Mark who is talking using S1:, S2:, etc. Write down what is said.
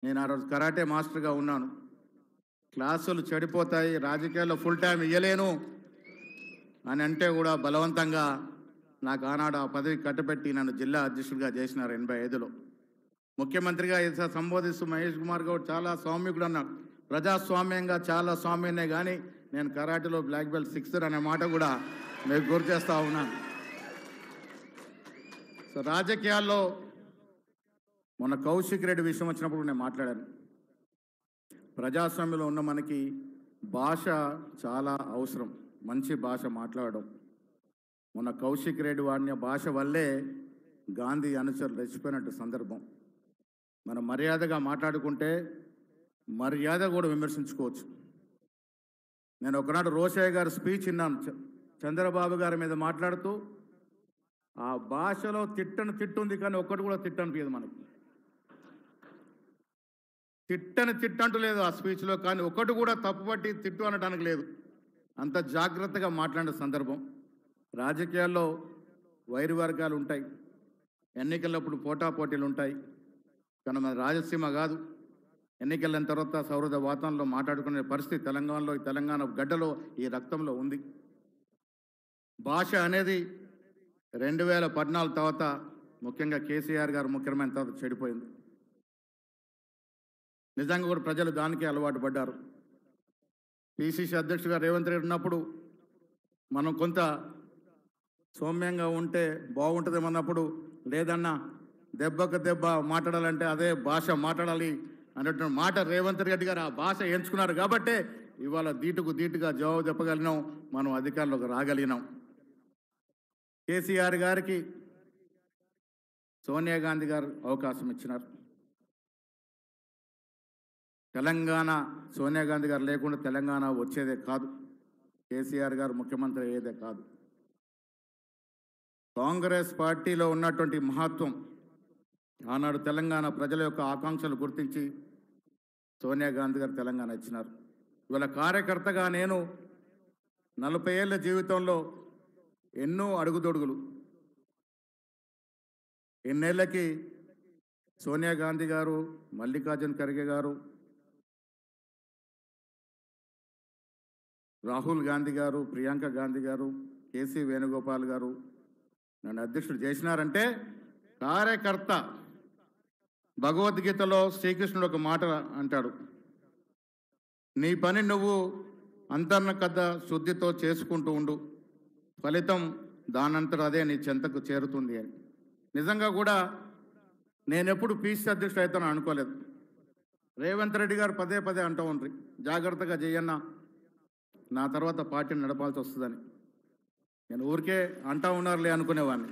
S1: నేను ఆ రోజు కరాటే మాస్టర్గా ఉన్నాను. క్లాసులు చెడిపోతాయి, రాజకీయాల్లో ఫుల్ టైం ఇయ్యలేను అని అంటే కూడా బలవంతంగా నాకు ఆనాడు ఆ పదవి కట్టబెట్టి నన్ను జిల్లా అధ్యక్షుడిగా చేసినారు 85లో. ముఖ్యమంత్రిగా సంబోధిస్తూ మహేష్ కుమార్ గౌడ్ చాలా సౌమ్యకుడు అన్నాడు. ప్రజాస్వామ్యంగా చాలా స్వామ్యనే కానీ నేను కరాటేలో బ్లాక్ బెల్ట్ 6 అనే మాట కూడా మీకు గుర్తు చేస్తూ ఉన్నాను. సో రాజకీయాల్లో మొన్న కౌశిక్ రెడ్డి విషయం వచ్చినప్పుడు నేను మాట్లాడాను. ప్రజాస్వామ్యంలో ఉన్న మనకి భాష చాలా అవసరం, మంచి భాష మాట్లాడడం. మొన్న కౌశిక్ రెడ్డి వాడిన భాష వల్లే గాంధీ అనుచరులు రెచ్చిపోయినట్టు సందర్భం. మనం మర్యాదగా మాట్లాడుకుంటే మర్యాద కూడా విమర్శించుకోవచ్చు. నేను ఒకనాడు రోషయ్య గారి స్పీచ్ విన్నాను, చంద్రబాబు గారి మీద మాట్లాడుతూ. ఆ భాషలో తిట్టని తిట్టుంది కానీ ఒక్కటి కూడా తిట్టనిపించదు మనకి. తిట్టని తిట్టంటూ లేదు ఆ స్పీచ్లో, కానీ ఒకటి కూడా తప్పుపట్టి తిట్టు అనడానికి లేదు. అంత జాగ్రత్తగా మాట్లాడిన సందర్భం. రాజకీయాల్లో వైరు వర్గాలు ఉంటాయి, ఎన్నికలప్పుడు పోటాపోటీలు ఉంటాయి, కానీ మన రాజసీమ కాదు. ఎన్నికలైన తర్వాత సౌహృద వాతావరణంలో మాట్లాడుకునే పరిస్థితి తెలంగాణలో, ఈ తెలంగాణ గడ్డలో, ఈ రక్తంలో ఉంది. భాష అనేది 2014 తర్వాత, ముఖ్యంగా కేసీఆర్ గారు ముఖ్యమైన తర్వాత చెడిపోయింది. నిజంగా కూడా ప్రజలు దానికే అలవాటు పడ్డారు. పిసిసి అధ్యక్షుడిగా రేవంత్ రెడ్డి ఉన్నప్పుడు మనం కొంత సౌమ్యంగా ఉంటే బాగుంటుందేమన్నప్పుడు, లేదన్నా దెబ్బకు దెబ్బ మాట్లాడాలంటే అదే భాష మాట్లాడాలి అనేటువంటి మాట రేవంత్ రెడ్డి గారు ఆ భాష ఎంచుకున్నారు. కాబట్టే ఇవాళ ధీటుకు ధీటుగా జవాబు చెప్పగలిగినాం, మనం అధికారంలోకి రాగలిగినాం. కేసీఆర్ గారికి సోనియా గాంధీ గారు అవకాశం ఇచ్చినారు. తెలంగాణ సోనియా గాంధీ గారు లేకుండా తెలంగాణ వచ్చేదే కాదు, కేసీఆర్ గారు ముఖ్యమంత్రి అయ్యేదే కాదు. కాంగ్రెస్ పార్టీలో ఉన్నటువంటి మహత్వం ఆనాడు తెలంగాణ ప్రజల యొక్క ఆకాంక్షలు గుర్తించి సోనియా గాంధీ గారు తెలంగాణ ఇచ్చినారు. ఇవాళ కార్యకర్తగా నేను 40 ఏళ్ల జీవితంలో ఎన్నో అడుగుదొడుగులు. ఎన్నేళ్ళకి సోనియా గాంధీ గారు, మల్లికార్జున్ ఖర్గే గారు, రాహుల్ గాంధీ గారు, ప్రియాంక గాంధీ గారు, కేసీ వేణుగోపాల్ గారు నన్ను అధ్యక్షుడు చేసినారంటే కార్యకర్త. భగవద్గీతలో శ్రీకృష్ణుడు ఒక మాట అంటాడు, నీ పని నువ్వు అంతర్గత శుద్ధితో చేసుకుంటూ ఉండు, ఫలితం దానంతట అదే నీ చెంతకు చేరుతుంది అని. నిజంగా కూడా నేనెప్పుడు పీసీ అధ్యక్షుడు అవుతాను అనుకోలేదు. రేవంత్ రెడ్డి గారు పదే పదే అంటూ ఉంటారు, జాగ్రత్తగా చేయన్నా, నా తర్వాత పార్టీని నడపాల్సి వస్తుందని. నేను ఊరికే అంటా ఉన్నారులే అనుకునేవాడిని.